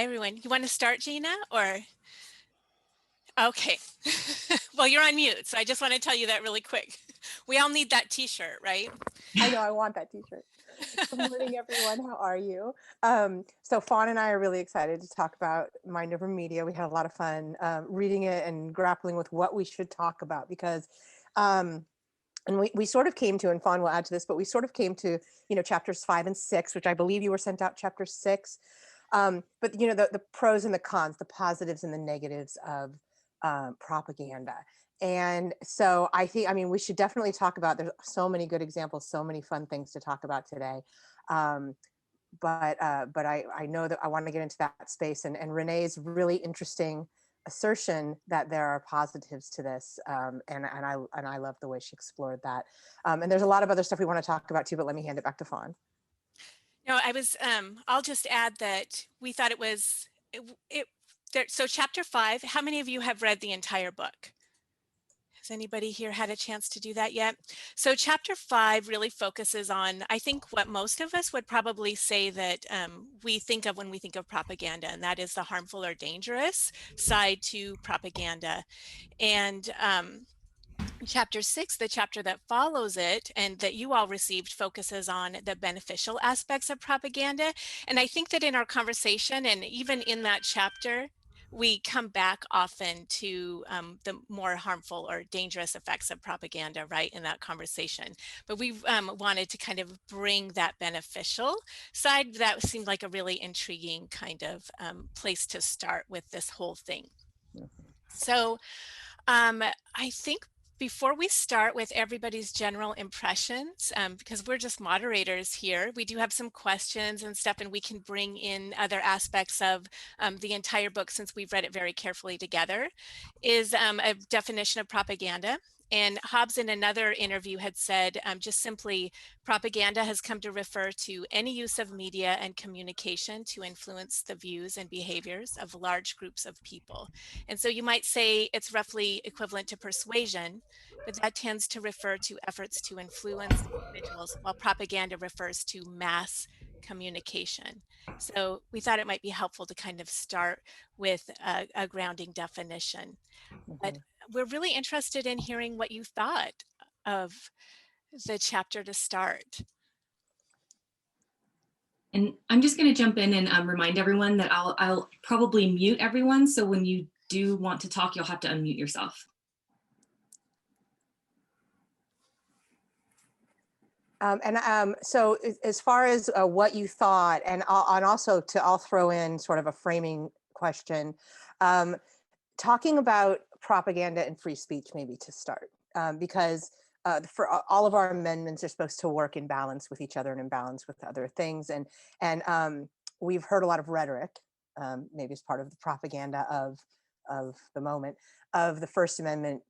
everyone. You want to start, Gina, or? Okay. Well, you're on mute, so I just want to tell you that really quick. We all need that t-shirt, right? I know, I want that t-shirt. Good morning, everyone. How are you? So Fawn and I are really excited to talk about Mind Over Media. We had a lot of fun reading it and grappling with what we should talk about because, and we sort of came to, and Fawn will add to this, but we sort of came to, chapters 5 and 6, which I believe you were sent out chapter 6. But, the pros and the cons, the positives and the negatives of propaganda. And so we should definitely talk about, there's so many good examples, so many fun things to talk about today. But I know that I want to get into that space, and Renee's really interesting assertion that there are positives to this. And I love the way she explored that. And there's a lot of other stuff we want to talk about too, but let me hand it back to Fawn. No, I'll just add that we thought it was, so chapter 5, how many of you have read the entire book? Has anybody here had a chance to do that yet? So chapter 5 really focuses on, I think, what most of us would probably say that we think of when we think of propaganda, and that is the harmful or dangerous side to propaganda. And chapter 6, the chapter that follows it and that you all received, focuses on the beneficial aspects of propaganda. And I think that in our conversation, and even in that chapter, we come back often to the more harmful or dangerous effects of propaganda, right, in that conversation. But we wanted to kind of bring that beneficial side. That seemed like a really intriguing kind of place to start with this whole thing. So I think before we start with everybody's general impressions, because we're just moderators here, we do have some questions and stuff, and we can bring in other aspects of the entire book since we've read it very carefully together, is a definition of propaganda. And Hobbes in another interview had said just simply, propaganda has come to refer to any use of media and communication to influence the views and behaviors of large groups of people. And so you might say it's roughly equivalent to persuasion, but that tends to refer to efforts to influence individuals, while propaganda refers to mass communication. So we thought it might be helpful to kind of start with a grounding definition. But we're really interested in hearing what you thought of the chapter to start. And I'm just going to jump in and remind everyone that I'll probably mute everyone. So when you do want to talk, you'll have to unmute yourself. So as far as what you thought, and also I'll throw in sort of a framing question, talking about propaganda and free speech maybe to start, because for all of our amendments are supposed to work in balance with each other and in balance with other things. And we've heard a lot of rhetoric, maybe as part of the propaganda of the moment, of the First Amendment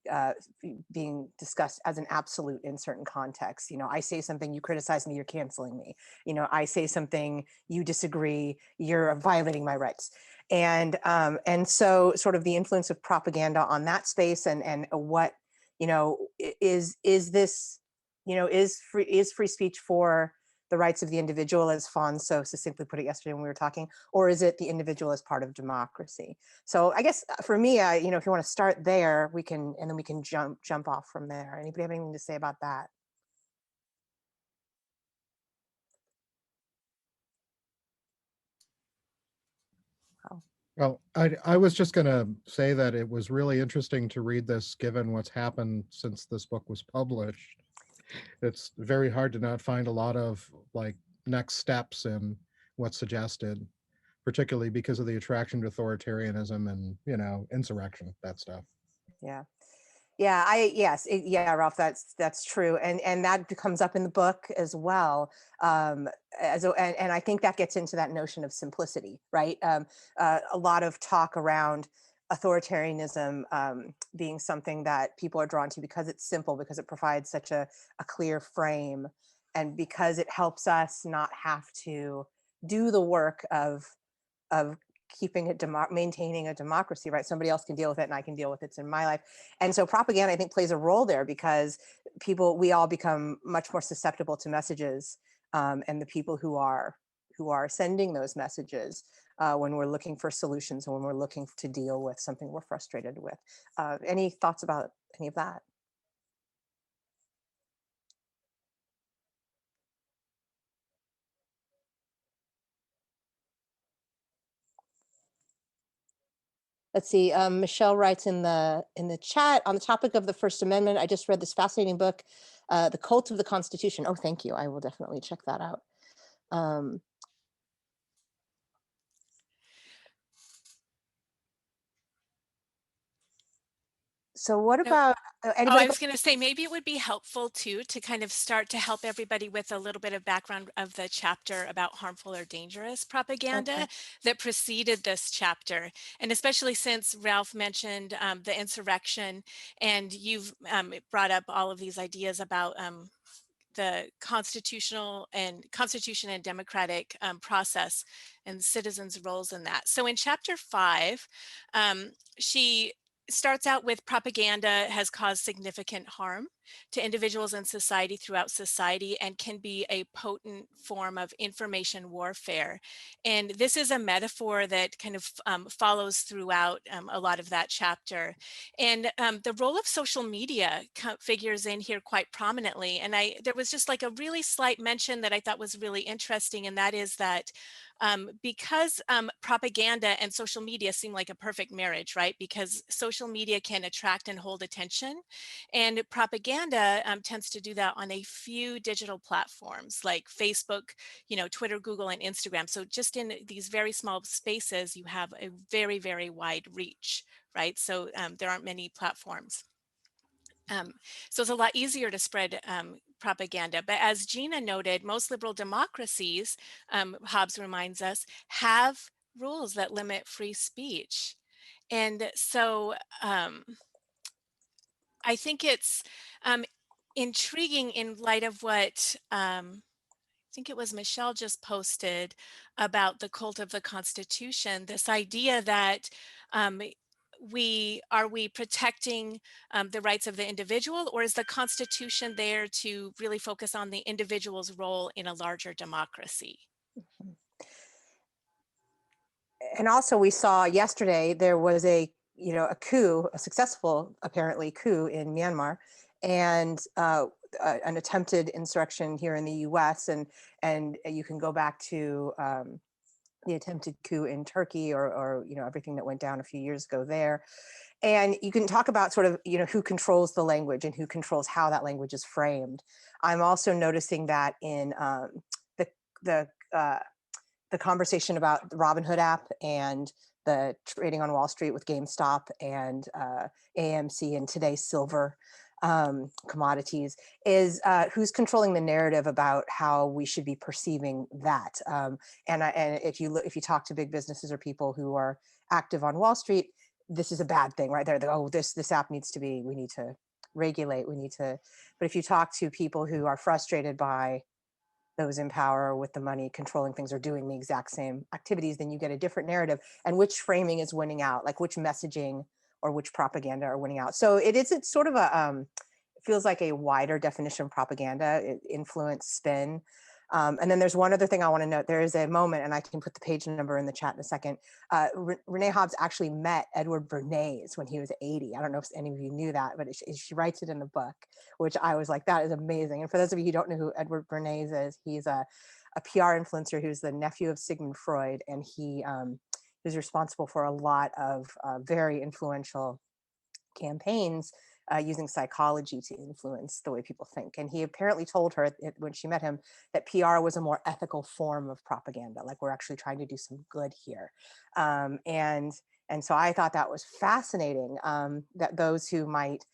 being discussed as an absolute in certain contexts. I say something, you criticize me, you're canceling me. I say something, you disagree, you're violating my rights. And so sort of the influence of propaganda on that space, and what, is this, is free speech for the rights of the individual, as Fawn so succinctly put it yesterday when we were talking, or is it the individual as part of democracy? So I guess for me, if you want to start there, we can, and then we can jump off from there. Anybody have anything to say about that? Well, I was just going to say that it was really interesting to read this, given what's happened since this book was published. It's very hard to not find a lot of next steps in what's suggested, particularly because of the attraction to authoritarianism and, insurrection, that stuff. Yeah, Ralph, that's true, and that comes up in the book as well. And I think that gets into that notion of simplicity, right? A lot of talk around authoritarianism being something that people are drawn to because it's simple, because it provides such a clear frame, and because it helps us not have to do the work of keeping it, maintaining a democracy, right? Somebody else can deal with it and I can deal with it in my life. And so propaganda, I think, plays a role there, because we all become much more susceptible to messages, and the people who are who are sending those messages when we're looking for solutions and when we're looking to deal with something we're frustrated with. Any thoughts about any of that? Let's see. Michelle writes in the chat on the topic of the First Amendment. I just read this fascinating book, "The Cult of the Constitution." Oh, thank you. I will definitely check that out. So what No. about Oh, anybody? I was going to say maybe it would be helpful too to kind of start to help everybody with a little bit of background of the chapter about harmful or dangerous propaganda Okay. that preceded this chapter. And especially since Ralph mentioned the insurrection, and you've brought up all of these ideas about the constitution and democratic process and citizens' roles in that. So in chapter 5, she starts out with propaganda has caused significant harm to individuals and society throughout society and can be a potent form of information warfare. And this is a metaphor that kind of follows throughout a lot of that chapter. And the role of social media figures in here quite prominently. And there was just like a really slight mention that I thought was really interesting, and that is that because propaganda and social media seem like a perfect marriage, right? Because social media can attract and hold attention, and propaganda tends to do that on a few digital platforms like Facebook, Twitter, Google, and Instagram. So just in these very small spaces, you have a very, very wide reach, right? So there aren't many platforms. So it's a lot easier to spread propaganda. But as Gina noted, most liberal democracies, Hobbes reminds us, have rules that limit free speech. And so I think it's intriguing in light of what I think it was Michelle just posted about the cult of the Constitution, this idea that we protecting the rights of the individual, or is the Constitution there to really focus on the individual's role in a larger democracy? And also we saw yesterday there was a coup, a successful apparently coup in Myanmar, and an attempted insurrection here in the U.S. and you can go back to the attempted coup in Turkey or everything that went down a few years ago there. And you can talk about sort of who controls the language and who controls how that language is framed. I'm also noticing that in the conversation about the Robinhood app and the trading on Wall Street with GameStop and AMC and today's silver commodities is who's controlling the narrative about how we should be perceiving that. And if you talk to big businesses or people who are active on Wall Street, this is a bad thing, right? They're oh, this app needs to be, we need to regulate, but if you talk to people who are frustrated by those in power with the money controlling things or doing the exact same activities, then you get a different narrative, and which framing is winning out, like which messaging or which propaganda are winning out. So it's sort of a it feels like a wider definition of propaganda, influence, spin. And then there's one other thing I want to note. There is a moment, and I can put the page number in the chat in a second. Renee Hobbs actually met Edward Bernays when he was 80. I don't know if any of you knew that, but she writes it in the book, which I was like, that is amazing. And for those of you who don't know who Edward Bernays is, he's a PR influencer who's the nephew of Sigmund Freud, and he was responsible for a lot of very influential campaigns using psychology to influence the way people think. And he apparently told her when she met him that PR was a more ethical form of propaganda, like we're actually trying to do some good here. And so I thought that was fascinating, that those who might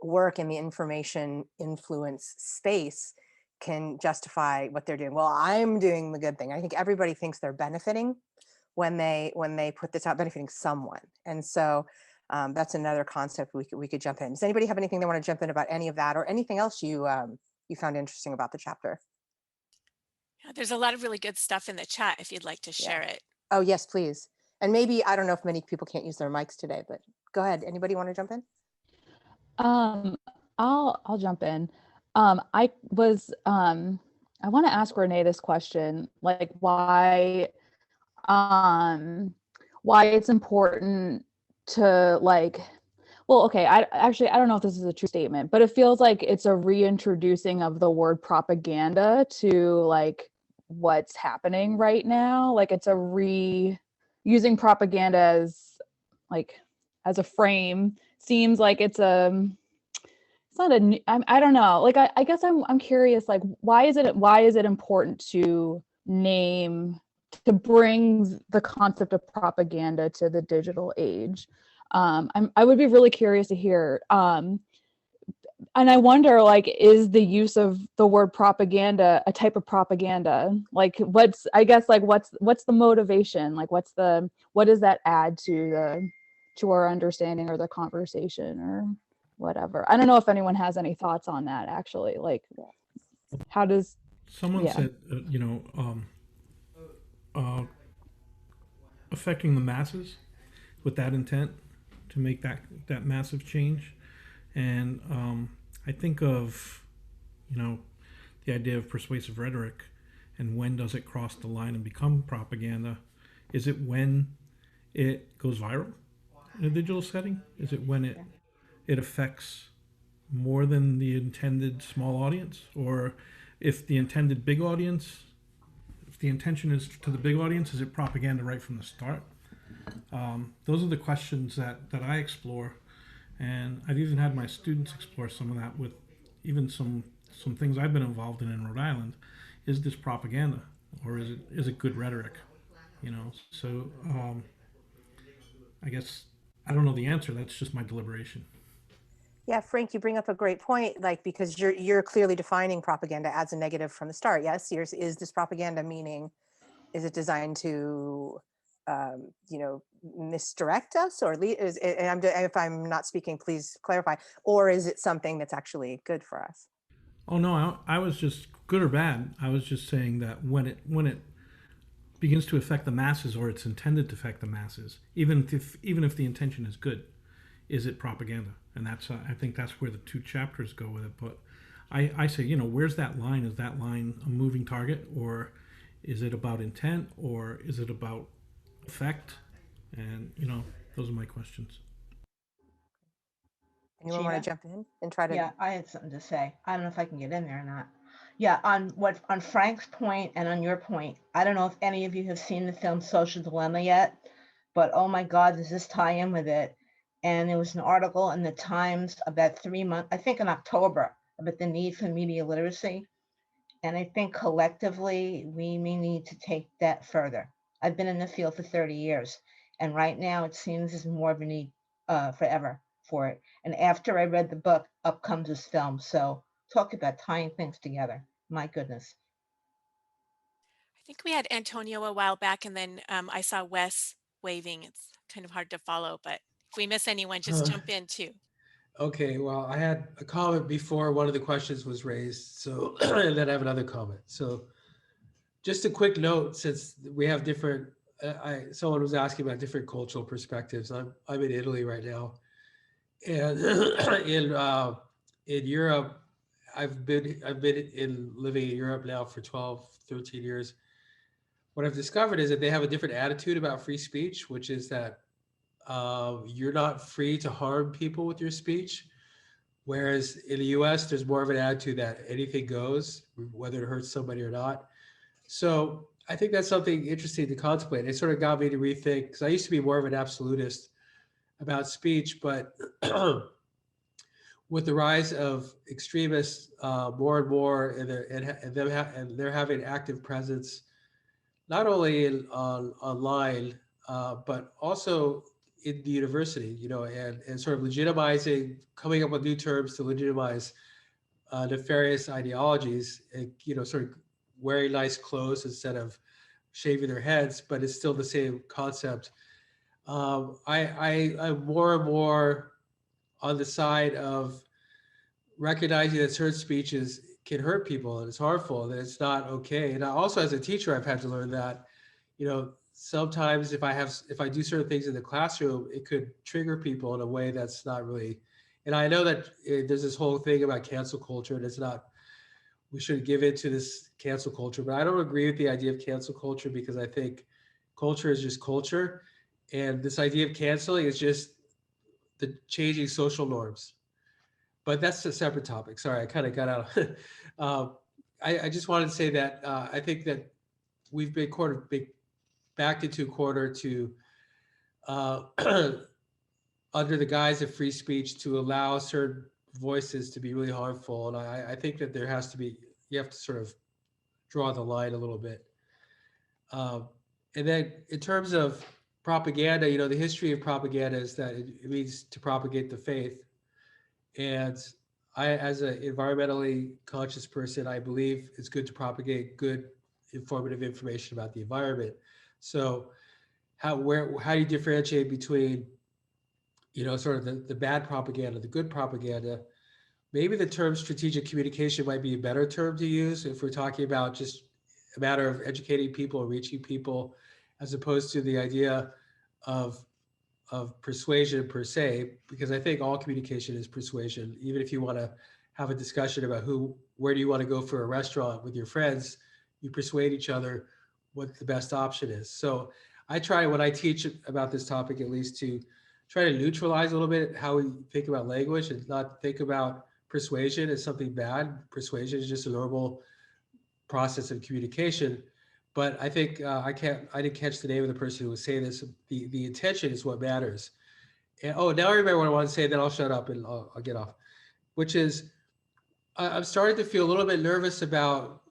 work in the information influence space can justify what they're doing. Well, I'm doing the good thing. I think everybody thinks they're benefiting when they put this out, benefiting someone. And so that's another concept we could jump in. Does anybody have anything they want to jump in about any of that, or anything else you found interesting about the chapter? Yeah, there's a lot of really good stuff in the chat if you'd like to share it. Oh, yes, please. And maybe, I don't know if many people can't use their mics today, but go ahead. Anybody want to jump in? I'll jump in. I was I want to ask Renee this question, like why it's important to like, well, okay, I don't know if this is a true statement, but it feels like it's a reintroducing of the word propaganda to like what's happening right now. Like it's using propaganda as like as a frame seems like it's not I don't know. Like I guess I'm curious. Like why is it important to bring the concept of propaganda to the digital age? I would be really curious to hear. And I wonder, like, is the use of the word propaganda a type of propaganda? Like, what's the motivation? Like, what does that add to our understanding or the conversation or whatever? I don't know if anyone has any thoughts on that, actually. Like, how does Someone yeah. said, affecting the masses with that intent to make that massive change. And I think of, the idea of persuasive rhetoric and when does it cross the line and become propaganda? Is it when it goes viral in a digital setting? Is it when it affects more than the intended small audience? Or if the intended big audience, if the intention is to the big audience, is it propaganda right from the start? Those are the questions that I explore. And I've even had my students explore some of that with even some things I've been involved in Rhode Island. Is this propaganda, or is it good rhetoric? So I guess I don't know the answer. That's just my deliberation. Yeah, Frank, you bring up a great point, like, because you're clearly defining propaganda as a negative from the start. Yes, is this propaganda, meaning, is it designed to, misdirect us, or if I'm not speaking, please clarify, or is it something that's actually good for us? Oh no, I was just good or bad. I was just saying that when it begins to affect the masses, or it's intended to affect the masses, even if the intention is good, is it propaganda? And that's I think that's where the two chapters go with it. But I say, where's that line? Is that line a moving target, or is it about intent, or is it about effect? And those are my questions. Anyone want to jump in and try to? Yeah, I had something to say. I don't know if I can get in there or not. Yeah, on Frank's point and on your point, I don't know if any of you have seen the film Social Dilemma yet, but oh my God, does this tie in with it? And there was an article in the Times about 3 months, I think in October, about the need for media literacy. And I think collectively, we may need to take that further. I've been in the field for 30 years, and right now it seems there's more of a need forever for it. And after I read the book, up comes this film. So talk about tying things together. My goodness. I think we had Antonio a while back, and then I saw Wes waving. It's kind of hard to follow, but if we miss anyone, just jump in too. Okay, well, I had a comment before one of the questions was raised, so and then I have another comment. So just a quick note, since we have different, someone was asking about different cultural perspectives. I'm in Italy right now, and in Europe, I've been living in Europe now for 12, 13 years. What I've discovered is that they have a different attitude about free speech, which is that you're not free to harm people with your speech. Whereas in the US, there's more of an attitude that anything goes, whether it hurts somebody or not. So I think that's something interesting to contemplate. It sort of got me to rethink, because I used to be more of an absolutist about speech, but with the rise of extremists more and more, and they're having active presence, not only online, but also in the university, and sort of legitimizing, coming up with new terms to legitimize nefarious ideologies, and, sort of wearing nice clothes instead of shaving their heads, but it's still the same concept. I'm more and more on the side of recognizing that certain speeches can hurt people and it's harmful and it's not okay. And also as a teacher, I've had to learn that, sometimes if I do certain things in the classroom, it could trigger people in a way that's not really, and I know that there's this whole thing about cancel culture, and it's not we should give into this cancel culture. But I don't agree with the idea of cancel culture, because I think culture is just culture. And this idea of canceling is just the changing social norms. But that's a separate topic. Sorry, I kind of got out. I just wanted to say that I think that we've been backed into a corner to under the guise of free speech to allow certain voices to be really harmful. And I think that there has to be, you have to sort of draw the line a little bit. And then in terms of propaganda, you know, the history of propaganda is that it means to propagate the faith. And I, as an environmentally conscious person, I believe it's good to propagate good, informative information about the environment. So how do you differentiate between, you know, sort of the bad propaganda, the good propaganda? Maybe the term strategic communication might be a better term to use if we're talking about just a matter of educating people, reaching people, as opposed to the idea of persuasion per se, because I think all communication is persuasion. Even if you want to have a discussion about where do you want to go for a restaurant with your friends, you persuade each other what the best option is. So I try, when I teach about this topic, at least, to try to neutralize a little bit how we think about language and not think about persuasion as something bad. Persuasion is just a normal process of communication. But I think I didn't catch the name of the person who was saying this. The intention is what matters. And now I remember what I want to say, then I'll shut up and I'll get off. Which is, I'm starting to feel a little bit nervous about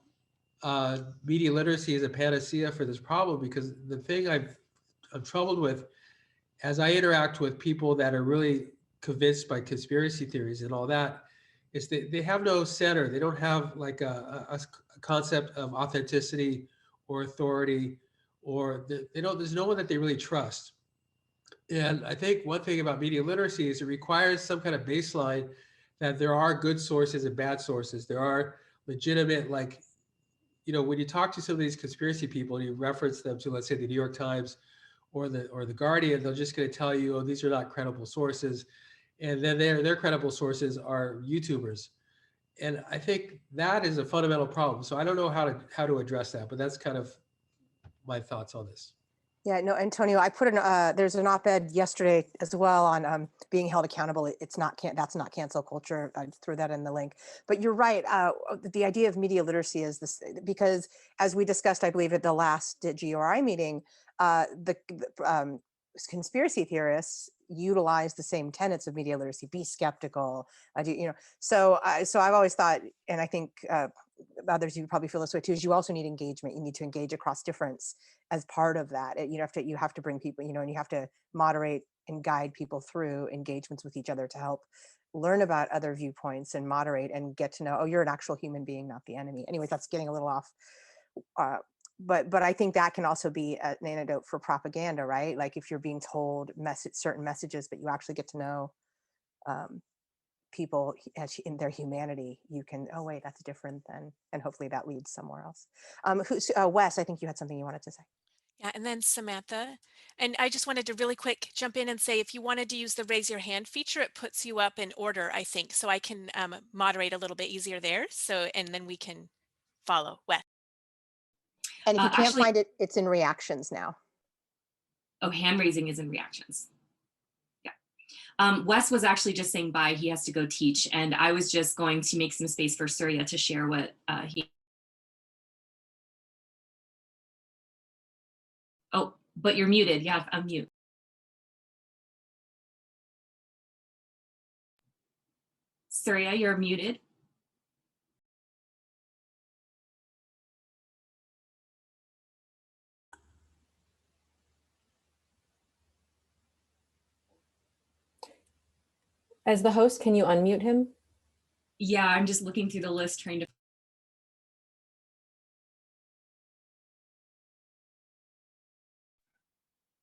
media literacy as a panacea for this problem, because the thing I'm troubled with as I interact with people that are really convinced by conspiracy theories and all that, is they have no center. They don't have like a concept of authenticity or authority, or there's no one that they really trust. And I think one thing about media literacy is it requires some kind of baseline that there are good sources and bad sources. There are legitimate, like, you know, when you talk to some of these conspiracy people and you reference them to, let's say, the New York Times or the Guardian, they're just going to tell you, oh, these are not credible sources. And then their credible sources are YouTubers. And I think that is a fundamental problem. So I don't know how to address that, but that's kind of my thoughts on this. Yeah, no, Antonio, I put there's an op-ed yesterday as well on being held accountable. That's not cancel culture. I threw that in the link. But you're right. The idea of media literacy is this, because as we discussed, I believe at the last DigiURI meeting, the conspiracy theorists utilize the same tenets of media literacy: be skeptical. So I've always thought, and I think others, you probably feel this way too, is you also need engagement. You need to engage across difference as part of that. You have to bring people, and you have to moderate and guide people through engagements with each other to help learn about other viewpoints and moderate and get to know, oh, you're an actual human being, not the enemy. Anyways, that's getting a little off. But I think that can also be an antidote for propaganda, right? Like if you're being told certain messages, but you actually get to know people in their humanity, you can, oh wait, that's different then, and hopefully that leads somewhere else. Wes, I think you had something you wanted to say. Yeah, and then Samantha. And I just wanted to really quick jump in and say, if you wanted to use the raise your hand feature, it puts you up in order, I think. So I can moderate a little bit easier there. So, and then we can follow Wes. And if you can't find it, it's in reactions now. Oh, hand raising is in reactions. Yeah. Wes was actually just saying bye. He has to go teach. And I was just going to make some space for Surya to share what he. Oh, but you're muted. Yeah, unmute. Surya, you're muted. As the host, can you unmute him? Yeah, I'm just looking through the list trying to.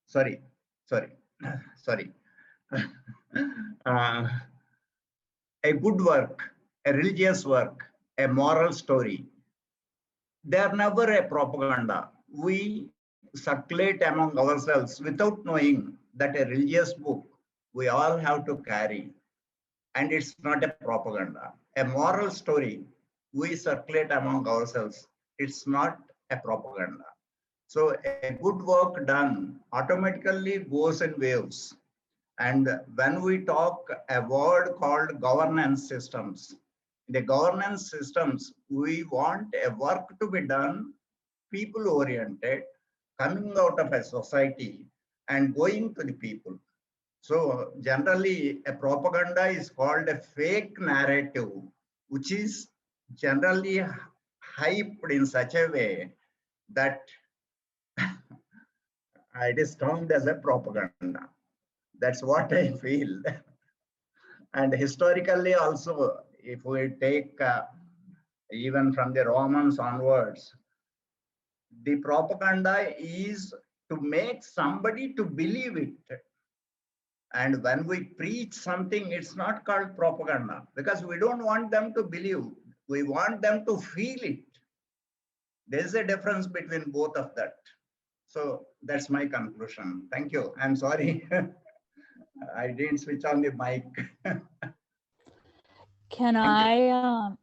Sorry. A good work, a religious work, a moral story, they are never a propaganda. We circulate among ourselves without knowing that a religious book we all have to carry, and it's not a propaganda. A moral story we circulate among ourselves. It's not a propaganda. So a good work done automatically goes in waves. And when we talk a word called governance systems, in the governance systems, we want a work to be done, people oriented, coming out of a society and going to the people. So generally a propaganda is called a fake narrative, which is generally hyped in such a way that it is termed as a propaganda. That's what I feel. And historically also, if we take even from the Romans onwards, the propaganda is to make somebody to believe it. And when we preach something, it's not called propaganda because we don't want them to believe. We want them to feel it. There's a difference between both of that. So that's my conclusion. Thank you. I'm sorry. I didn't switch on the mic. Can I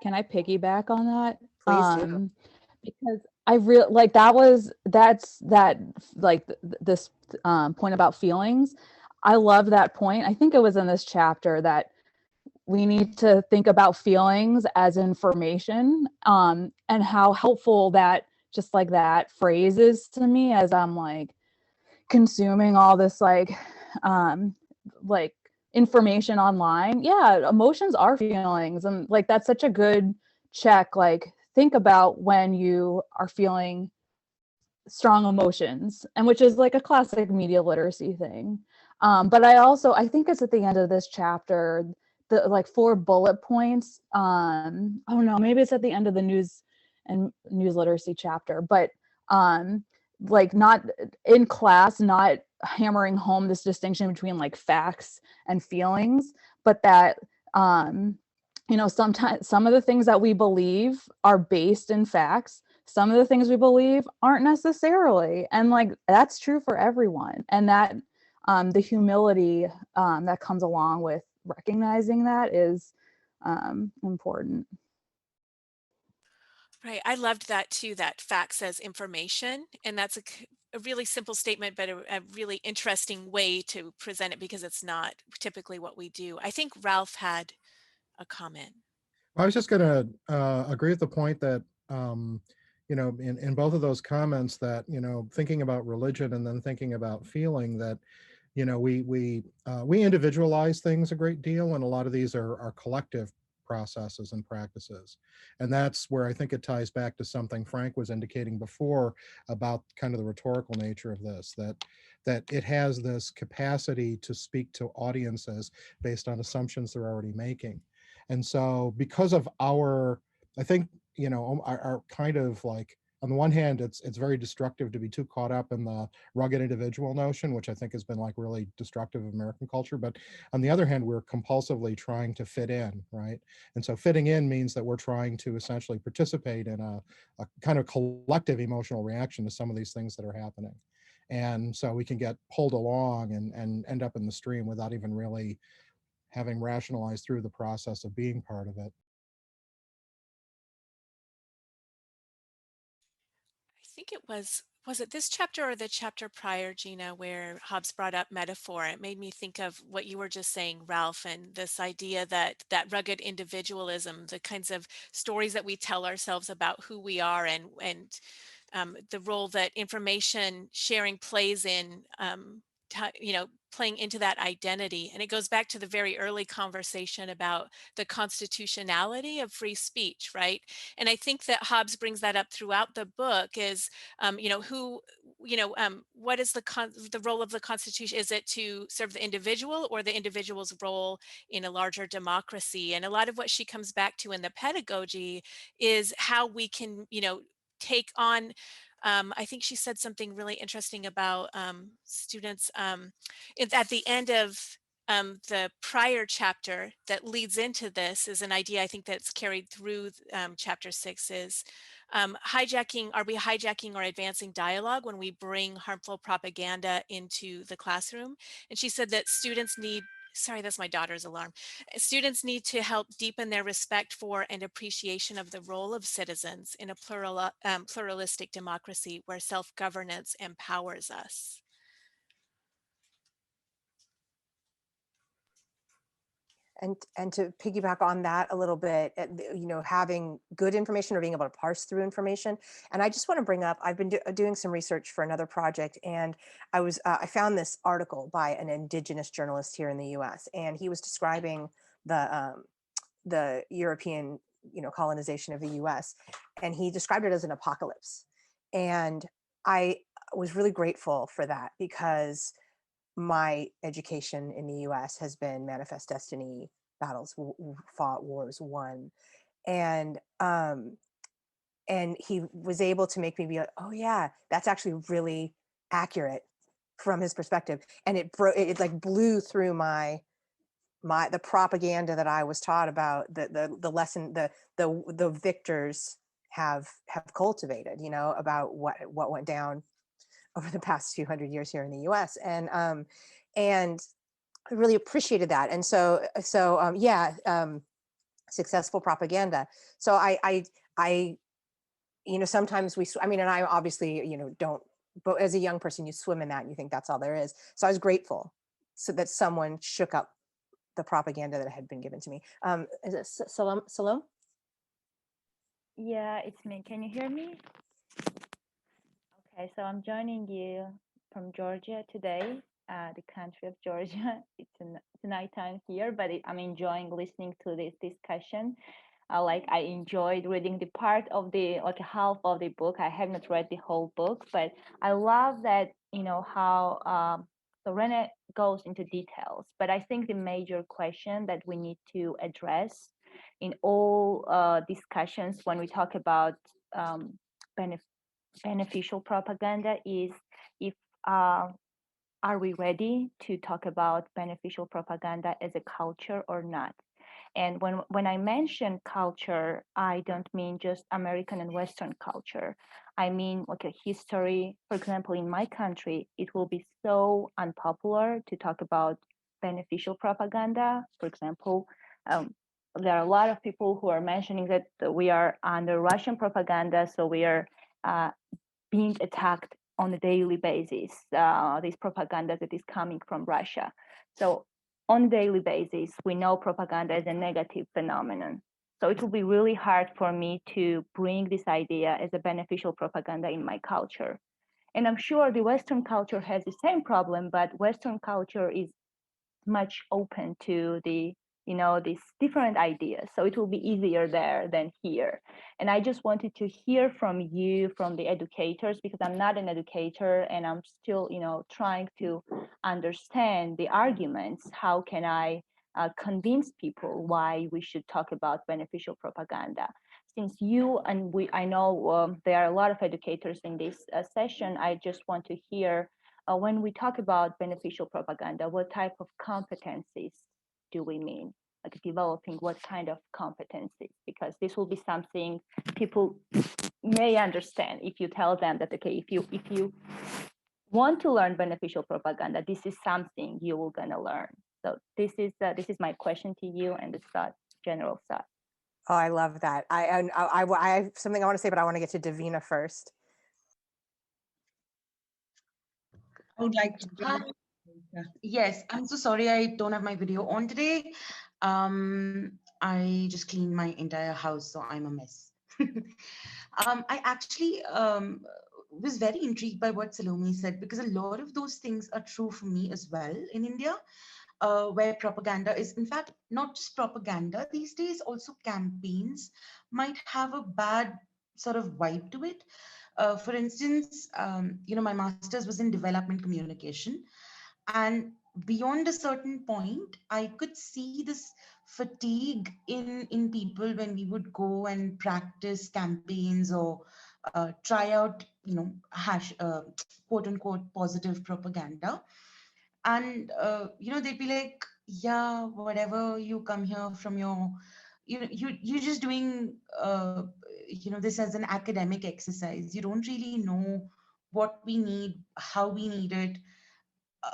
piggyback on that? Please do. Because I really like that's like this point about feelings. I love that point. I think it was in this chapter that we need to think about feelings as information, and how helpful that just like that phrase is to me as I'm like consuming all this like information online. Yeah, emotions are feelings, and like that's such a good check. Like think about when you are feeling strong emotions, and which is like a classic media literacy thing. But I think it's at the end of this chapter, the like 4 bullet points. Oh no, maybe it's at the end of the news literacy chapter, but like not in class, not hammering home this distinction between like facts and feelings, but that sometimes some of the things that we believe are based in facts, some of the things we believe aren't necessarily, and like that's true for everyone. And that the humility that comes along with recognizing that is important. Right. I loved that too, that facts as information. And that's a really simple statement, but a really interesting way to present it because it's not typically what we do. I think Ralph had a comment. I was just going to agree with the point that, in both of those comments that, thinking about religion and then thinking about feeling that, we individualize things a great deal, and a lot of these are collective processes and practices. And that's where I think it ties back to something Frank was indicating before about kind of the rhetorical nature of this, that it has this capacity to speak to audiences based on assumptions they're already making. And so because of I think, our kind of like, on the one hand, it's very destructive to be too caught up in the rugged individual notion, which I think has been like really destructive of American culture. But on the other hand, we're compulsively trying to fit in, right? And so fitting in means that we're trying to essentially participate in a kind of collective emotional reaction to some of these things that are happening. And so we can get pulled along and end up in the stream without even really having rationalized through the process of being part of it. I think it was it this chapter or the chapter prior, Gina, where Hobbes brought up metaphor? It made me think of what you were just saying, Ralph, and this idea that rugged individualism, the kinds of stories that we tell ourselves about who we are, and the role that information sharing plays in playing into that identity. And it goes back to the very early conversation about the constitutionality of free speech, right? And I think that Hobbes brings that up throughout the book is, what is the role of the Constitution? Is it to serve the individual or the individual's role in a larger democracy? And a lot of what she comes back to in the pedagogy is how we can, take on, I think she said something really interesting about students at the end of the prior chapter that leads into this is an idea I think that's carried through chapter 6 is are we hijacking or advancing dialogue when we bring harmful propaganda into the classroom? And she said that students need sorry, that's my daughter's alarm. Students need to help deepen their respect for and appreciation of the role of citizens in a pluralistic democracy where self-governance empowers us. And to piggyback on that a little bit, having good information or being able to parse through information. And I just want to bring up, I've been doing some research for another project, and I found this article by an indigenous journalist here in the U.S. and he was describing the European colonization of the U.S. and he described it as an apocalypse. And I was really grateful for that, because my education in the US has been manifest destiny, battles fought, wars won. And he was able to make me be like, oh yeah, that's actually really accurate from his perspective. And it like blew through the propaganda that I was taught about the lesson the victors have cultivated, about what went down over the past few hundred years here in the U.S. And I really appreciated that. And so successful propaganda. So I sometimes and I obviously don't, but as a young person you swim in that and you think that's all there is. So I was grateful that someone shook up the propaganda that had been given to me. Is it Salome? Yeah, it's me. Can you hear me? Okay, so I'm joining you from Georgia today, the country of Georgia. It's nighttime here, but I'm enjoying listening to this discussion. I enjoyed reading the part of half of the book. I have not read the whole book, but I love that, how so Rene goes into details. But I think the major question that we need to address in all discussions when we talk about beneficial propaganda is if are we ready to talk about beneficial propaganda as a culture or not? And when I mention culture, I don't mean just American and Western culture. I mean like a history. For example, in my country, it will be so unpopular to talk about beneficial propaganda. For example, there are a lot of people who are mentioning that we are under Russian propaganda, so we are being attacked on a daily basis, this propaganda that is coming from Russia. So on a daily basis, we know propaganda is a negative phenomenon. So it will be really hard for me to bring this idea as a beneficial propaganda in my culture. And I'm sure the Western culture has the same problem, but Western culture is much open to these different ideas, so it will be easier there than here. And I just wanted to hear from you, from the educators, because I'm not an educator and I'm still trying to understand the arguments. How can I convince people why we should talk about beneficial propaganda? Since you and I know there are a lot of educators in this session, I just want to hear when we talk about beneficial propaganda, what type of competencies do we mean? Like developing what kind of competencies? Because this will be something people may understand if you tell them that, okay, if you want to learn beneficial propaganda, this is something you will gonna learn. So this is my question to you and the general thought. Oh, I love that. I have something I want to say, but I want to get to Davina first. I would like to. Yes, I'm so sorry I don't have my video on today. I just cleaned my entire house, so I'm a mess. I actually was very intrigued by what Salome said, because a lot of those things are true for me as well in India, where propaganda is, in fact, not just propaganda these days, also campaigns might have a bad sort of vibe to it. For instance, my master's was in development communication. And beyond a certain point, I could see this fatigue in people when we would go and practice campaigns or try out, quote unquote positive propaganda. And, they'd be like, yeah, whatever, you come here from your, you're just doing, this as an academic exercise. You don't really know what we need, how we need it,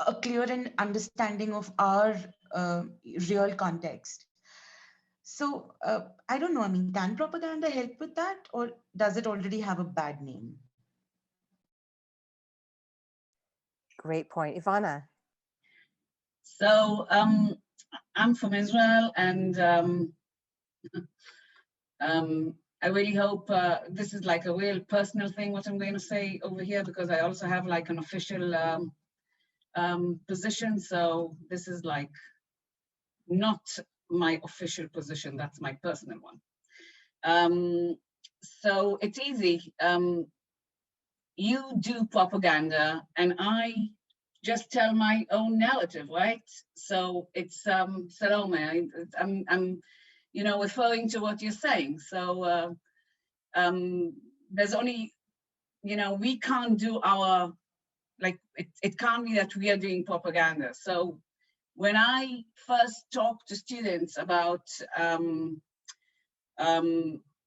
a clear and understanding of our real context. So I don't know, I mean, can propaganda help with that, or does it already have a bad name? Great point. Ivana. So I'm from Israel, and I really hope this is like a real personal thing, what I'm going to say over here, because I also have like an official position. So this is like not my official position, that's my personal one. So it's easy. You do propaganda and I just tell my own narrative, right? So it's Salome, I'm you know, referring to what you're saying. So there's only, you know, we can't do our, like, it can't be that we are doing propaganda. So when I first talk to students about,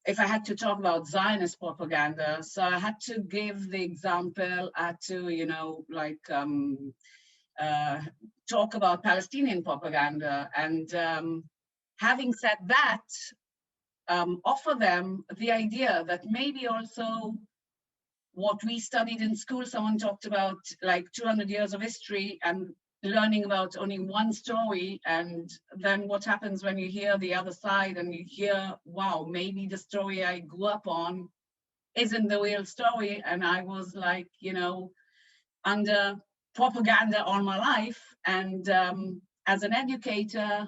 if I had to talk about Zionist propaganda, so I had to give the example, I had to, you know, like talk about Palestinian propaganda. And having said that, offer them the idea that maybe also what we studied in school, someone talked about like 200 years of history and learning about only one story, and then what happens when you hear the other side and you hear, wow, maybe the story I grew up on isn't the real story, and I was like, you know, under propaganda all my life. And as an educator,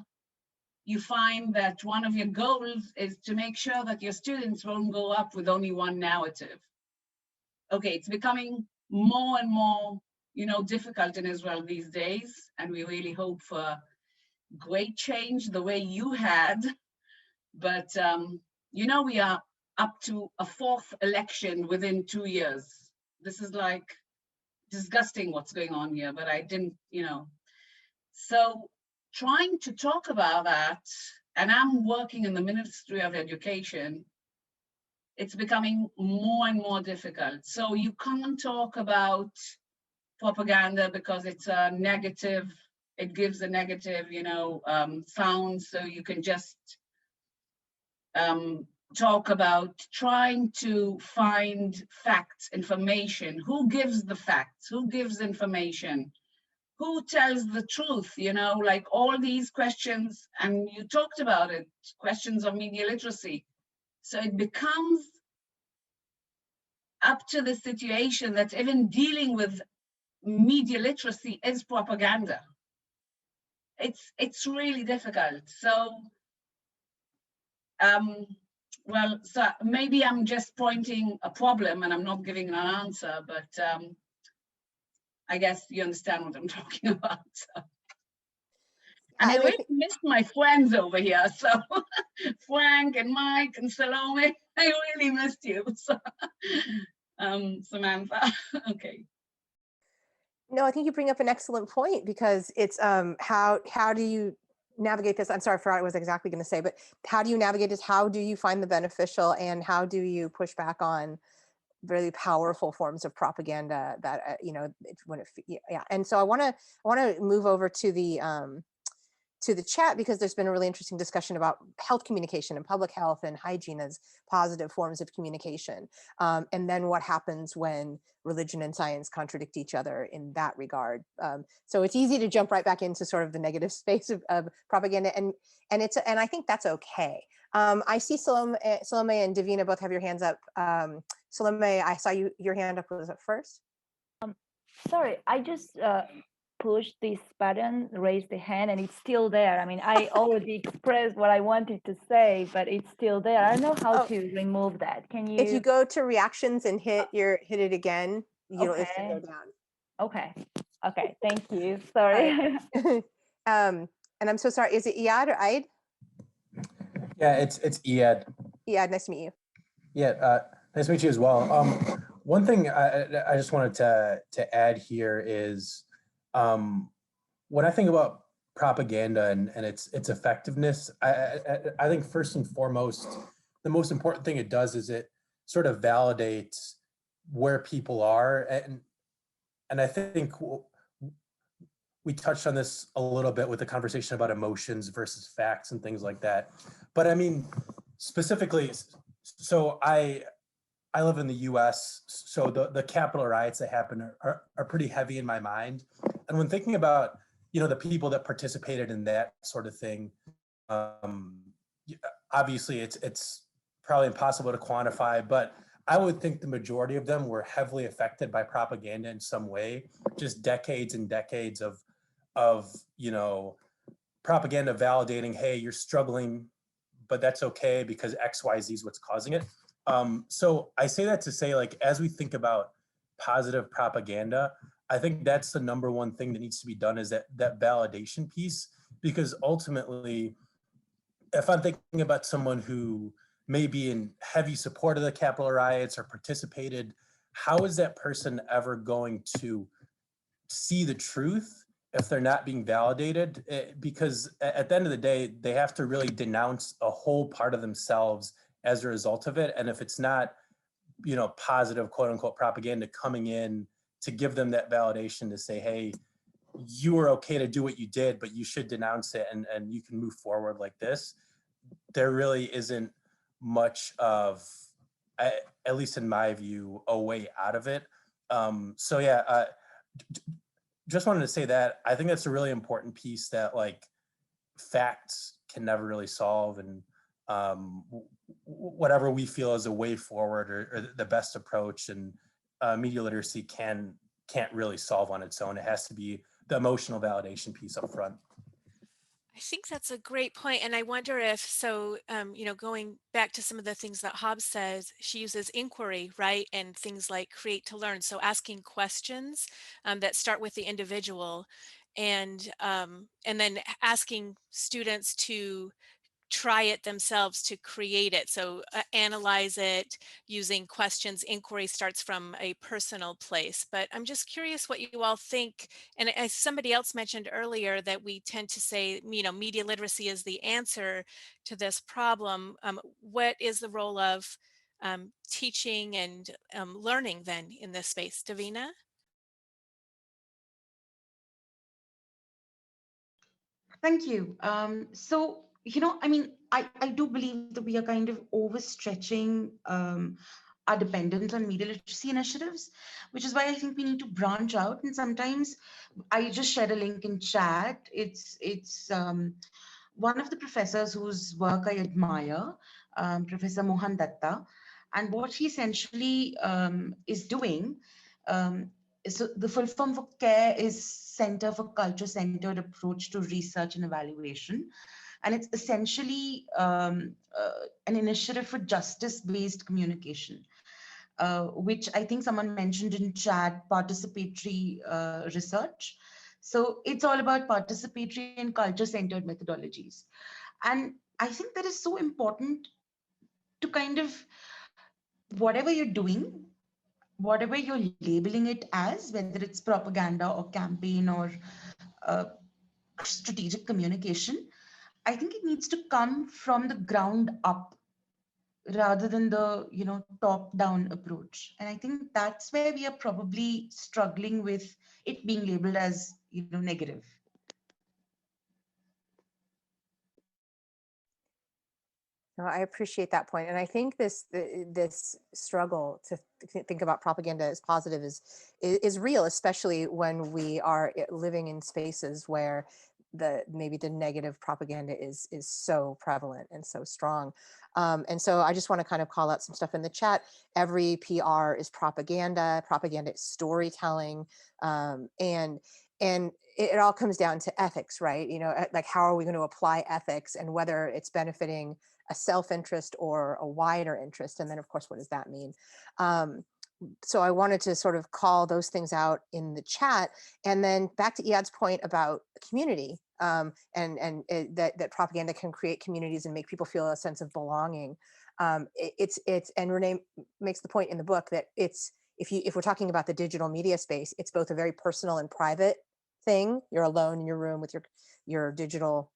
you find that one of your goals is to make sure that your students won't grow up with only one narrative. Okay, it's becoming more and more, you know, difficult in Israel these days, and we really hope for great change the way you had. But, you know, we are up to a 4th election within 2 years. This is like disgusting what's going on here, but I didn't, you know. So trying to talk about that, and I'm working in the Ministry of Education, it's becoming more and more difficult. So you can't talk about propaganda because it's a negative, it gives a negative, you know, sound. So you can just talk about trying to find facts, information. Who gives the facts? Who gives information? Who tells the truth? You know, like all these questions, and you talked about it, questions of media literacy. So it becomes up to the situation that even dealing with media literacy is propaganda. It's really difficult. So, well, so maybe I'm just pointing a problem and I'm not giving an answer, but I guess you understand what I'm talking about. So. And I really missed my friends over here. So Frank and Mike and Salome, I really missed you. So, Samantha, okay. No, I think you bring up an excellent point, because it's how do you navigate this? I'm sorry, I forgot what I was exactly going to say, but how do you navigate this? How do you find the beneficial, and how do you push back on really powerful forms of propaganda that you know, when it, yeah. And so I want to move over to the chat, because there's been a really interesting discussion about health communication and public health and hygiene as positive forms of communication. And then what happens when religion and science contradict each other in that regard. So it's easy to jump right back into sort of the negative space of propaganda, and I think that's okay. I see Salome and Davina both have your hands up. Salome, I saw your hand up. Was it first? Sorry, I just push this button, raise the hand, and it's still there. I mean, I already expressed what I wanted to say, but it's still there. I don't know how to remove that. Can you? If you go to reactions and hit it again, you'll it should go down. Okay. Okay. Thank you. Sorry. And I'm so sorry. Is it Iyad or Aid? Yeah, it's Iyad. Iyad, nice to meet you. Yeah, nice to meet you as well. One thing I just wanted to add here is, when I think about propaganda and its effectiveness, I think first and foremost, the most important thing it does is it sort of validates where people are, and I think we touched on this a little bit with the conversation about emotions versus facts and things like that. But I mean, specifically, so I live in the US, so the Capitol riots that happened are pretty heavy in my mind. And when thinking about, the people that participated in that sort of thing, obviously it's probably impossible to quantify, but I would think the majority of them were heavily affected by propaganda in some way, just decades and decades of propaganda validating, hey, you're struggling, but that's okay because XYZ is what's causing it. So I say that to say, like, as we think about positive propaganda, I think that's the number one thing that needs to be done, is that validation piece, because ultimately, if I'm thinking about someone who may be in heavy support of the Capitol riots or participated, how is that person ever going to see the truth if they're not being validated? Because at the end of the day, they have to really denounce a whole part of themselves as a result of it. And if it's not, positive, quote unquote, propaganda coming in to give them that validation to say, hey, you were okay to do what you did, but you should denounce it and you can move forward like this, there really isn't much of, at least in my view, a way out of it. So yeah, just wanted to say that I think that's a really important piece that, like, facts can never really solve, and whatever we feel is a way forward or the best approach, and media literacy can't really solve on its own. It has to be the emotional validation piece up front. I think that's a great point. And I wonder if, so, going back to some of the things that Hobbs says, she uses inquiry, right? And things like create to learn. So asking questions that start with the individual, and then asking students to try it themselves to create it. So analyze it using questions. Inquiry starts from a personal place. But I'm just curious what you all think. And as somebody else mentioned earlier, that we tend to say, media literacy is the answer to this problem. What is the role of teaching and learning then in this space? Davina? Thank you. So, I do believe that we are kind of overstretching our dependence on media literacy initiatives, which is why I think we need to branch out. And sometimes I just shared a link in chat. It's one of the professors whose work I admire, Professor Mohan Datta. And what he essentially is doing, so the full form for CARE is Center for Culture-Centered Approach to Research and Evaluation. And it's essentially an initiative for justice-based communication, which I think someone mentioned in chat, participatory research. So it's all about participatory and culture-centered methodologies. And I think that is so important to kind of, whatever you're doing, whatever you're labeling it as, whether it's propaganda or campaign or strategic communication, I think it needs to come from the ground up rather than the top down approach. And I think that's where we are probably struggling with it being labeled as negative. No, I appreciate that point. And I think this struggle to think about propaganda as positive is real, especially when we are living in spaces where maybe the negative propaganda is so prevalent and so strong. And so I just want to kind of call out some stuff in the chat. Every PR is propaganda. Propaganda is storytelling. And it all comes down to ethics, right? Like, how are we going to apply ethics, and whether it's benefiting a self-interest or a wider interest? And then, of course, what does that mean? So I wanted to sort of call those things out in the chat. And then back to Iad's point about community, and that propaganda can create communities and make people feel a sense of belonging. And Renee makes the point in the book that if we're talking about the digital media space, it's both a very personal and private thing. You're alone in your room with your digital,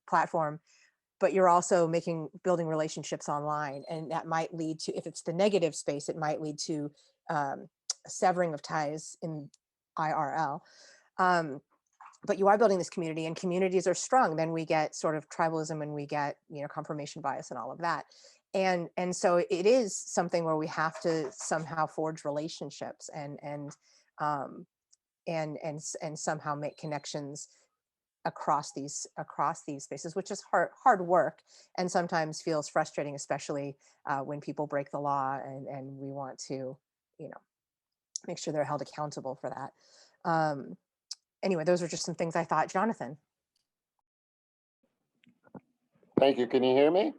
platform, but you're also building relationships online. And that might lead to, if it's the negative space, it might lead to a severing of ties in IRL. but you are building this community, and communities are strong. Then we get sort of tribalism, and we get, you know, confirmation bias and all of that. And so it is something where we have to somehow forge relationships and somehow make connections across these spaces, which is hard work, and sometimes feels frustrating, especially when people break the law, and we want to, you know, make sure they're held accountable for that. Anyway, those are just some things I thought. Jonathan. Thank you. Can you hear me?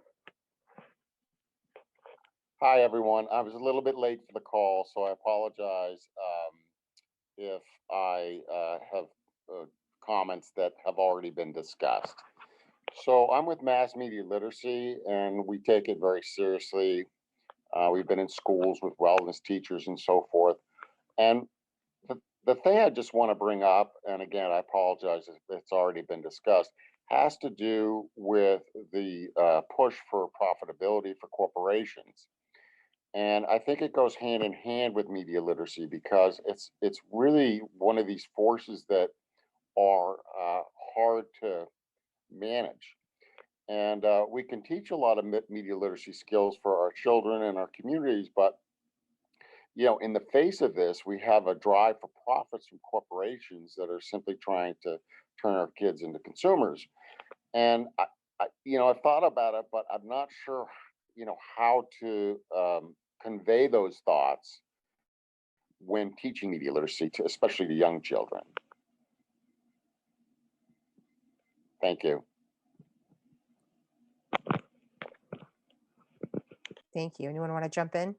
Hi, everyone. I was a little bit late for the call, so I apologize if I have comments that have already been discussed. So I'm with Mass Media Literacy, and we take it very seriously. We've been in schools with wellness teachers and so forth. And the thing I just want to bring up, and again, I apologize if it's already been discussed, has to do with the push for profitability for corporations. And I think it goes hand in hand with media literacy, because it's really one of these forces that are hard to manage. And we can teach a lot of media literacy skills for our children and our communities, but you know, in the face of this, we have a drive for profits from corporations that are simply trying to turn our kids into consumers. And you know, I've thought about it, but I'm not sure, you know, how to convey those thoughts when teaching media literacy, to, especially to young children. Thank you. Thank you. Anyone want to jump in?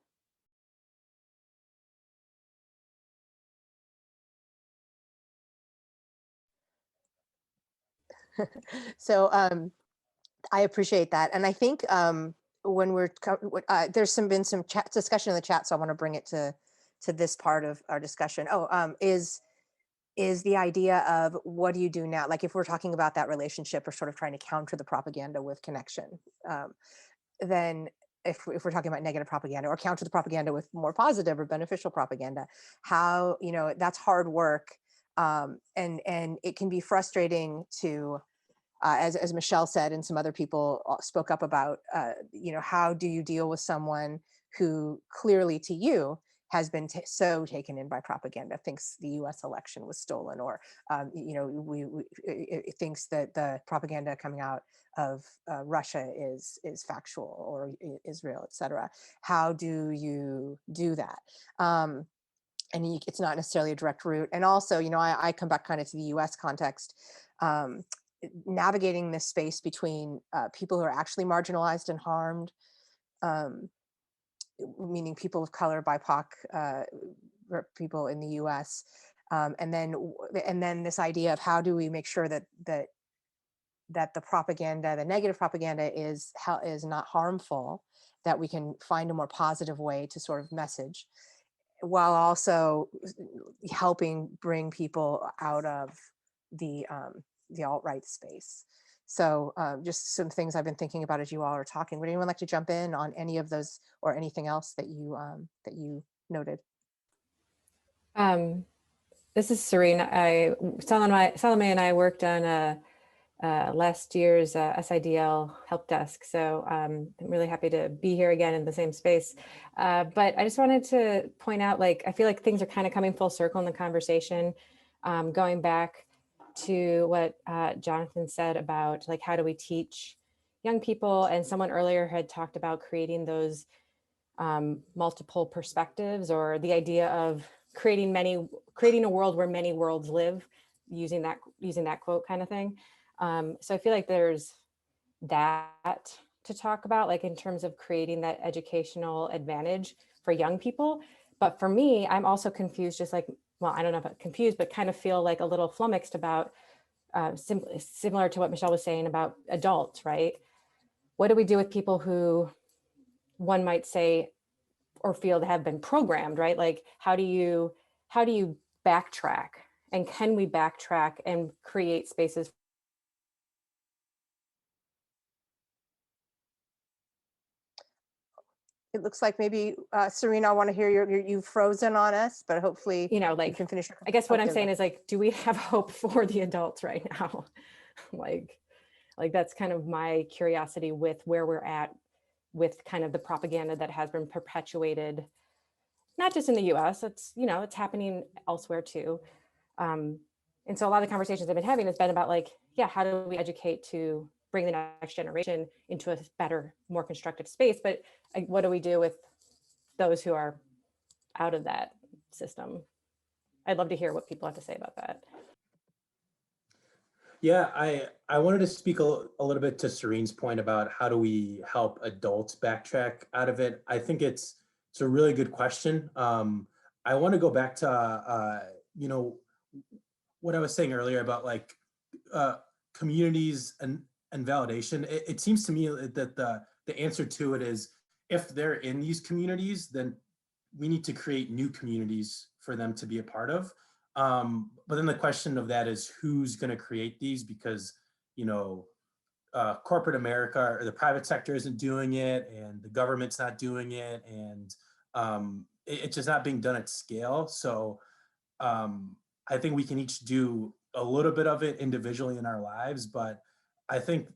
So I appreciate that. And I think when we're, there's been some chat discussion in the chat, so I want to bring it to this part of our discussion. Is the idea of what do you do now? Like if we're talking about that relationship or sort of trying to counter the propaganda with connection, then if we're talking about negative propaganda or counter the propaganda with more positive or beneficial propaganda, how, you know, that's hard work. And it can be frustrating to, as Michelle said, and some other people spoke up about, you know, how do you deal with someone who clearly to you has been so taken in by propaganda, thinks the U.S. election was stolen, or you know, it thinks that the propaganda coming out of Russia is factual, or Israel, et cetera. How do you do that? And it's not necessarily a direct route. And also, you know, I come back kind of to the U.S. context. Navigating this space between people who are actually marginalized and harmed, meaning people of color, BIPOC people in the U.S., and then this idea of how do we make sure that the propaganda, the negative propaganda, is not harmful, that we can find a more positive way to sort of message, while also helping bring people out of the alt-right space. So just some things I've been thinking about as you all are talking. Would anyone like to jump in on any of those or anything else that you noted? This is Serene. Salome and I worked on last year's SIDL help desk. So I'm really happy to be here again in the same space. But I just wanted to point out, like, I feel like things are kind of coming full circle in the conversation, going back to what Jonathan said about, like, how do we teach young people? And someone earlier had talked about creating those multiple perspectives, or the idea of creating a world where many worlds live, using that quote kind of thing. So I feel like there's that to talk about, like in terms of creating that educational advantage for young people. But for me, I'm also confused, just like, well, I don't know about confused, but kind of feel like a little flummoxed about similar to what Michelle was saying about adults, right? What do we do with people who one might say or feel have been programmed, right? Like, how do you backtrack, and can we backtrack and create spaces? It looks like maybe, Serena, I want to hear you've frozen on us, but hopefully You know, you like, can finish your. I guess what oh, I'm there we saying go. is like, do we have hope for the adults right now? like that's kind of my curiosity with where we're at with kind of the propaganda that has been perpetuated, not just in the US, it's, you know, it's happening elsewhere too. And so a lot of the conversations I've been having has been about like, yeah, how do we educate to bring the next generation into a better, more constructive space? But what do we do with those who are out of that system? I'd love to hear what people have to say about that. Yeah, I wanted to speak a little bit to Serene's point about how do we help adults backtrack out of it. I think it's a really good question. I want to go back to you know, what I was saying earlier about like communities and validation. It seems to me that the answer to it is, if they're in these communities, then we need to create new communities for them to be a part of. But then the question of that is, who's going to create these? Because, you know, corporate America or the private sector isn't doing it, and the government's not doing it, and it's just not being done at scale. So I think we can each do a little bit of it individually in our lives, but I think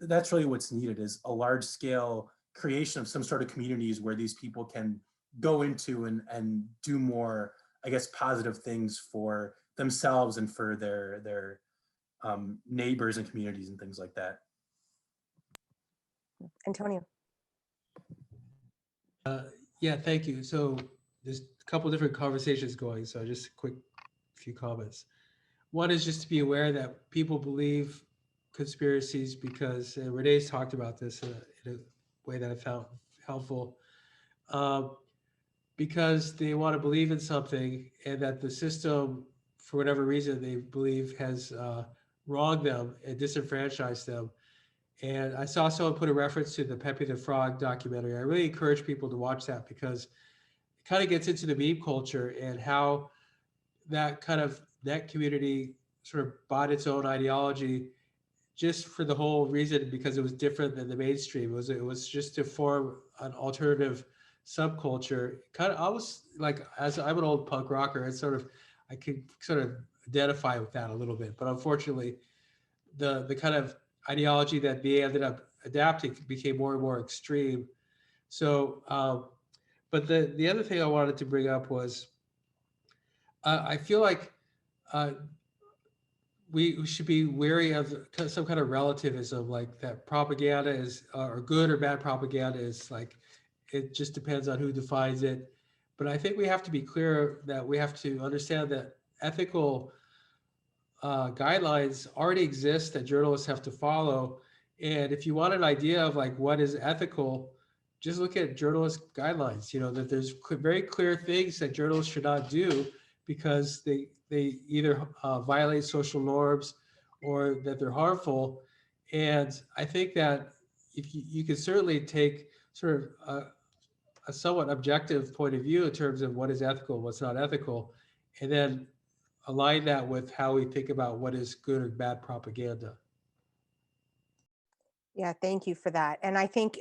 that's really what's needed, is a large scale creation of some sort of communities where these people can go into and do more, I guess, positive things for themselves and for their neighbors and communities and things like that. Antonio. Yeah, thank you. So there's a couple different conversations going, so just a quick few comments. One is just to be aware that people believe conspiracies because Renee's talked about this in a way that I found helpful, because they want to believe in something, and that the system, for whatever reason they believe, has wronged them and disenfranchised them. And I saw someone put a reference to the Pepe the Frog documentary. I really encourage people to watch that, because it kind of gets into the meme culture and how that community sort of bought its own ideology just for the whole reason because it was different than the mainstream. It was just to form an alternative subculture. Kind of almost like, as I'm an old punk rocker, it's sort of, I could sort of identify with that a little bit. But unfortunately, the kind of ideology that they ended up adapting became more and more extreme. So, but the other thing I wanted to bring up was, I feel like we should be wary of some kind of relativism, like that propaganda is, or good or bad propaganda is like, it just depends on who defines it. But I think we have to be clear that we have to understand that ethical guidelines already exist that journalists have to follow. And if you want an idea of like what is ethical, just look at journalist guidelines. You know, that there's very clear things that journalists should not do because they either violate social norms or that they're harmful. And I think that if you can certainly take sort of a somewhat objective point of view in terms of what is ethical, what's not ethical, and then align that with how we think about what is good or bad propaganda. Yeah, thank you for that. And I think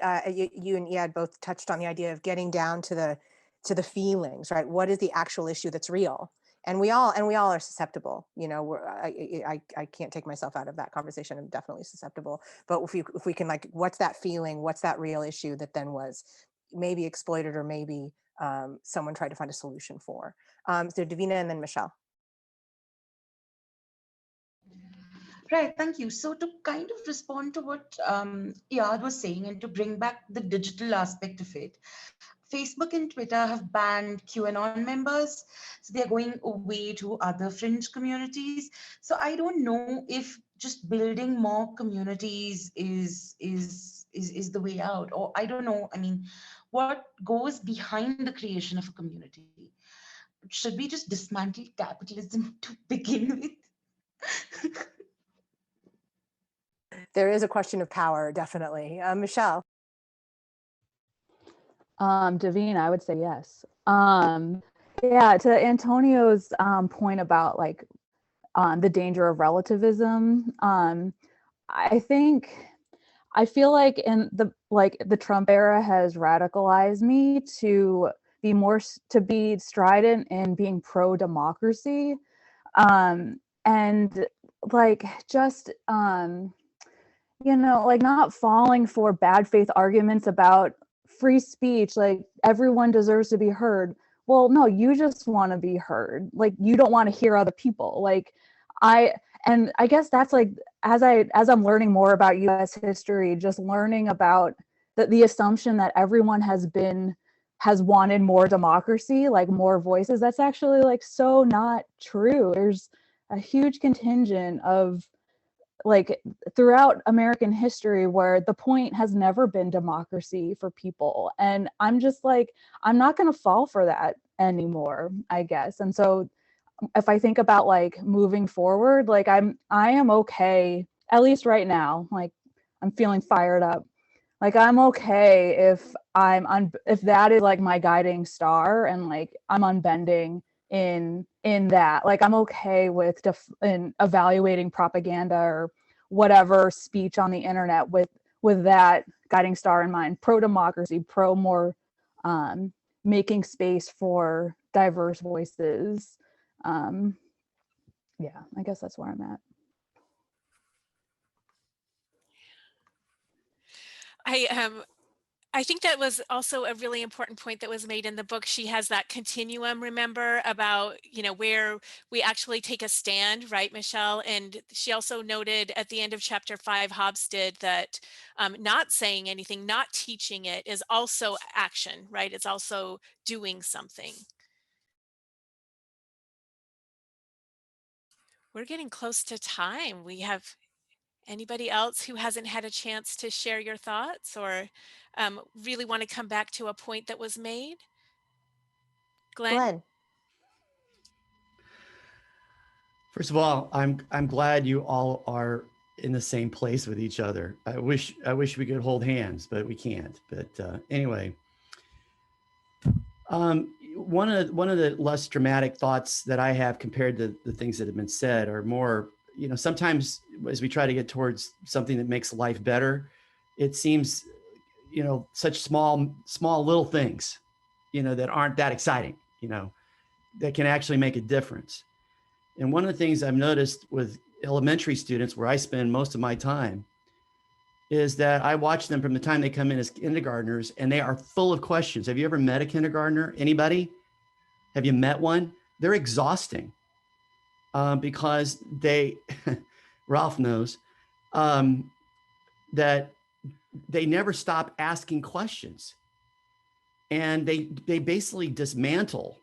you and Iad both touched on the idea of getting down to the feelings, right? What is the actual issue that's real? And we all are susceptible. You know, I can't take myself out of that conversation. I'm definitely susceptible. But if we can, like, what's that feeling? What's that real issue that then was maybe exploited or maybe someone tried to find a solution for? So Davina and then Michelle. Right, thank you. So to kind of respond to what Iad was saying and to bring back the digital aspect of it, Facebook and Twitter have banned QAnon members. So they're going away to other fringe communities. So I don't know if just building more communities is the way out, or I don't know. I mean, what goes behind the creation of a community? Should we just dismantle capitalism to begin with? There is a question of power, definitely. Michelle. Davina, I would say yes. Yeah, to Antonio's point about like the danger of relativism, I think I feel like in the Trump era has radicalized me to be strident in being pro democracy, and like just like not falling for bad faith arguments about free speech, like everyone deserves to be heard. Well, no, you just want to be heard. Like you don't want to hear other people. Like I guess that's like as I'm learning more about US history, just learning about the assumption that everyone has wanted more democracy, like more voices. That's actually like so not true. There's a huge contingent of like throughout American history where the point has never been democracy for people. And I'm just like, I'm not going to fall for that anymore, I guess. And so if I think about like moving forward, like I am okay, at least right now, like I'm feeling fired up. Like I'm okay if if that is like my guiding star and like I'm unbending in that. Like I'm okay with in evaluating propaganda or whatever speech on the internet with that guiding star in mind. Pro democracy, pro more making space for diverse voices. Yeah, I guess that's where I'm at. I think that was also a really important point that was made in the book. She has that continuum, remember, about, where we actually take a stand, right, Michelle? And she also noted at the end of chapter 5, Hobbes did, that not saying anything, not teaching it is also action, right? It's also doing something. We're getting close to time. We have anybody else who hasn't had a chance to share your thoughts or really want to come back to a point that was made? Glenn? First of all, I'm glad you all are in the same place with each other. I wish we could hold hands, but we can't. But anyway, one of the less dramatic thoughts that I have compared to the things that have been said are more, sometimes as we try to get towards something that makes life better, it seems, such small little things, that aren't that exciting, that can actually make a difference. And one of the things I've noticed with elementary students, where I spend most of my time, is that I watch them from the time they come in as kindergartners, and they are full of questions. Have you ever met a kindergartner? Anybody? Have you met one? They're exhausting because Ralph knows, that they never stop asking questions. And they basically dismantle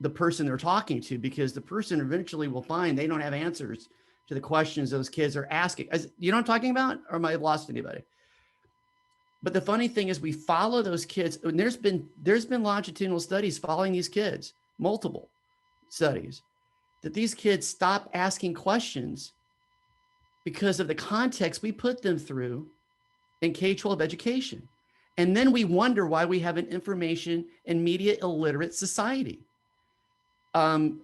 the person they're talking to, because the person eventually will find they don't have answers to the questions those kids are asking. You know what I'm talking about? Or am I lost anybody? But the funny thing is we follow those kids, and there's been longitudinal studies following these kids, multiple studies, that these kids stop asking questions because of the context we put them through in K-12 education. And then we wonder why we have an information and media illiterate society. Damn.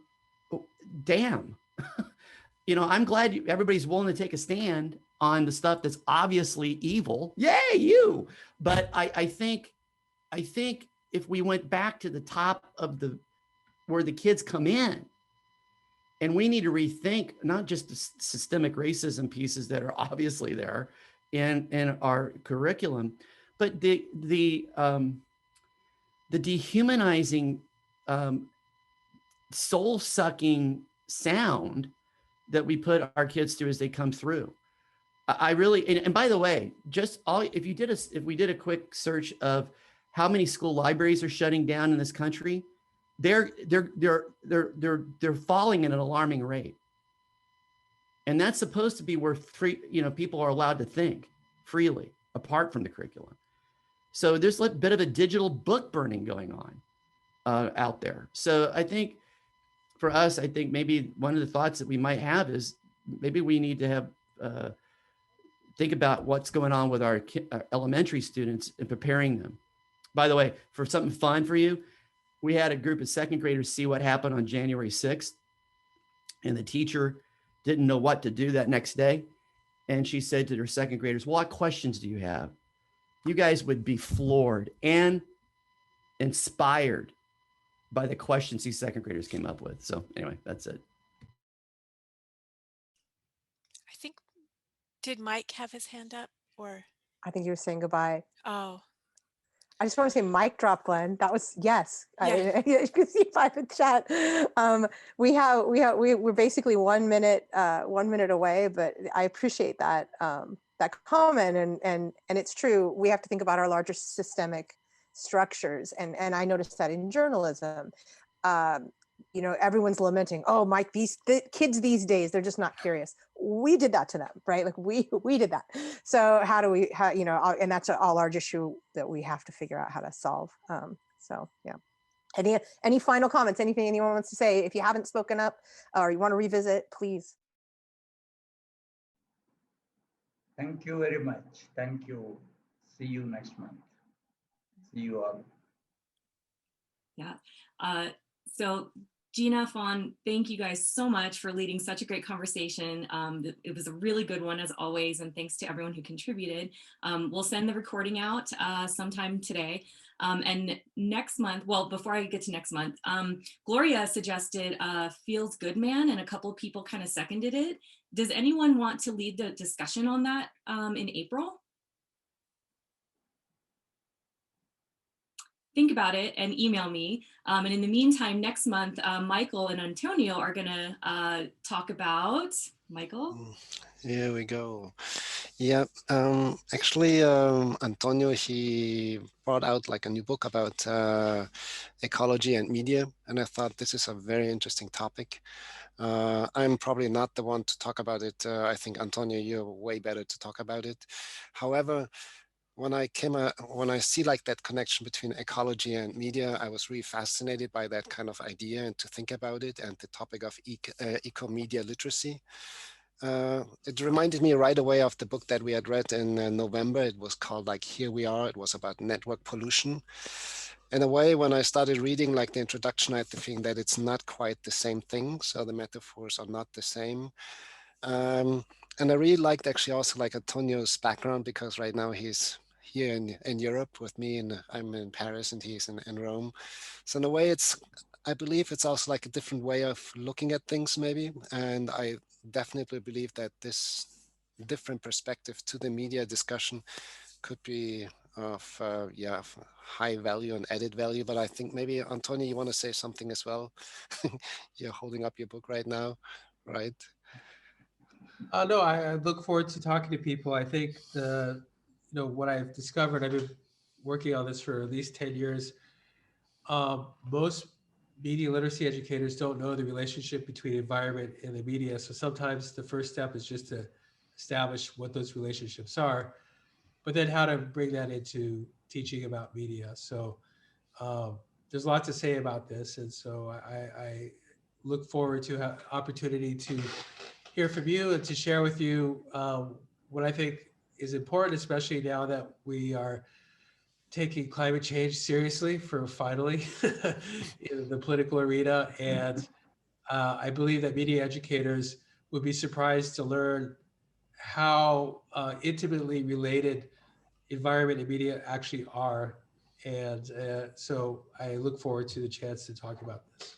I'm glad everybody's willing to take a stand on the stuff that's obviously evil. Yay, you. But I think if we went back to the top of where the kids come in, and we need to rethink not just the systemic racism pieces that are obviously there in our curriculum, but the dehumanizing, soul-sucking sound that we put our kids through as they come through. I really, and by the way, if we did a quick search of how many school libraries are shutting down in this country, they're falling at an alarming rate. And that's supposed to be where people are allowed to think freely apart from the curriculum. So there's a bit of a digital book burning going on out there. So I think for us, maybe one of the thoughts that we might have is maybe we need to have think about what's going on with our elementary students and preparing them. By the way, for something fun for you, we had a group of second graders see what happened on January 6th, and the teacher didn't know what to do that next day. and she said to her second graders, "What questions do you have?" You guys would be floored and inspired by the questions these second graders came up with. So anyway, that's it. I think, did Mike have his hand up or? I think you were saying goodbye. Oh, I just want to say mic drop, Glenn. That was yes. Yeah. You can see by the chat. We're basically 1 minute, 1 minute away, but I appreciate that that comment, and it's true. We have to think about our larger systemic structures, and I noticed that in journalism. You know, everyone's lamenting, oh, Mike, the kids these days, they're just not curious. We did that to them, right? Like we did that. So how do we, you know, and that's a large issue that we have to figure out how to solve. So yeah. Any final comments? Anything anyone wants to say? If you haven't spoken up or you want to revisit, please. Thank you very much. Thank you. See you next month. See you all. Yeah. So Gina, Fawn, thank you guys so much for leading such a great conversation. It was a really good one as always, and thanks to everyone who contributed. We'll send the recording out sometime today. And next month, well, before I get to next month, Gloria suggested Feels Good Man, and a couple of people kind of seconded it. Does anyone want to lead the discussion on that in April? Think about it and email me. And in the meantime, next month, Michael and Antonio are gonna talk about, Michael? Here we go. Yeah, actually, Antonio, he brought out like a new book about ecology and media. And I thought this is a very interesting topic. I'm probably not the one to talk about it. I think, Antonio, you're way better to talk about it. However, when I see like that connection between ecology and media, I was really fascinated by that kind of idea and to think about it and the topic of eco-media literacy. It reminded me right away of the book that we had read in November. It was called like Here We Are. It was about network pollution. In a way, when I started reading like the introduction, I had the feeling that it's not quite the same thing. So the metaphors are not the same. And I really liked actually also like Antonio's background, because right now he's here in Europe with me, and I'm in Paris and he's in Rome. So in a way, I believe it's also like a different way of looking at things maybe. And I definitely believe that this different perspective to the media discussion could be of high value and added value. But I think maybe Antonio, you want to say something as well? You're holding up your book right now, right? No, I look forward to talking to people. I think what I've discovered, I've been working on this for at least 10 years. Most media literacy educators don't know the relationship between environment and the media. So sometimes the first step is just to establish what those relationships are, but then how to bring that into teaching about media. So there's a lot to say about this. And so I look forward to an opportunity to hear from you and to share with you what I think is important, especially now that we are taking climate change seriously for finally in the political arena. And I believe that media educators would be surprised to learn how intimately related environment and media actually are. And so I look forward to the chance to talk about this.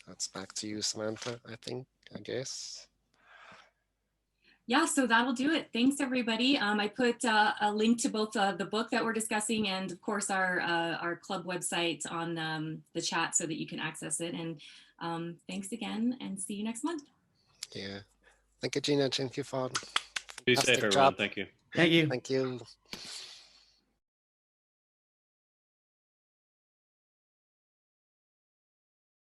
That's back to you, Samantha, I guess. Yeah, so that'll do it. Thanks, everybody. I put a link to both the book that we're discussing and, of course, our club website on the chat so that you can access it. And thanks again, and see you next month. Yeah. Thank you, Gina. Thank you, Fawn. Be safe, everyone. Thank you. Thank you. Thank you.